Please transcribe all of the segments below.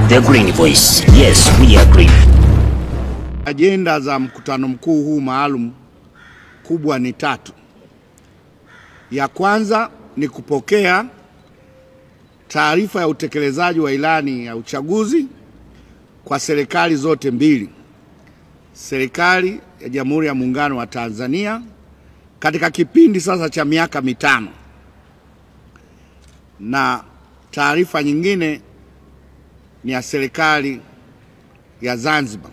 The Green Voice. Yes, we agree. Agenda za mkutano mkuu huu maalum kubwa ni 3. Ya kwanza ni kupokea taarifa ya utekelezaji wa ilani ya uchaguzi kwa serikali zote mbili. Serikali ya Jamhuri ya Muungano wa Tanzania katika kipindi sasa cha miaka 5. Na taarifa nyingine ni ya serikali ya Zanzibar.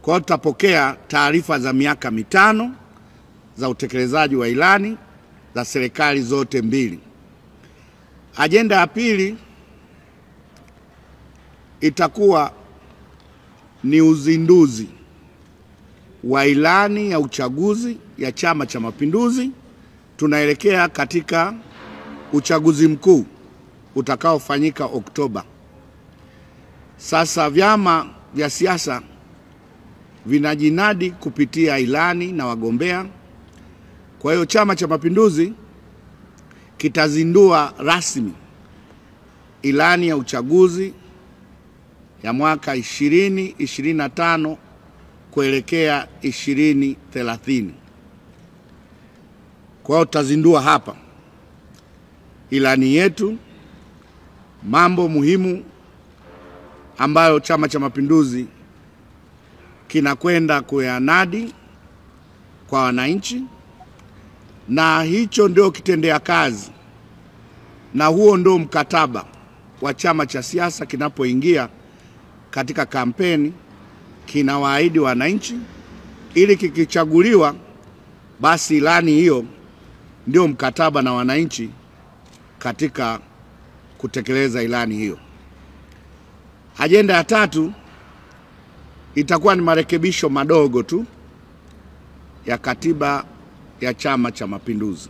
Kwa hiyo tutapokea taarifa za miaka 5 za utekelezaji wa ilani za serikali zote mbili. Agenda ya pili itakuwa ni uzinduzi wa ilani ya uchaguzi ya Chama cha Mapinduzi. Tunaelekea katika uchaguzi mkuu utakaofanyika Oktoba. Sasa vyama vya siasa vinajinadi kupitia ilani na wagombea. Kwa hiyo Chama cha Mapinduzi kitazindua rasmi ilani ya uchaguzi ya mwaka 2025 kuelekea 2030. Kwa hiyo tutazindua hapa ilani yetu, mambo muhimu ambayo Chama cha Mapinduzi kinakwenda kuyanadi kwa wananchi, na hicho ndio kitendea kazi, na huo ndio mkataba wa chama cha siasa kinapoingia katika kampeni. Kinawaahidi wananchi ili kikichaguliwa, basi ilani hiyo ndio mkataba na wananchi katika kutekeleza ilani hiyo. Agenda ya 3 itakuwa ni marekebisho madogo tu ya katiba ya Chama cha Mapinduzi.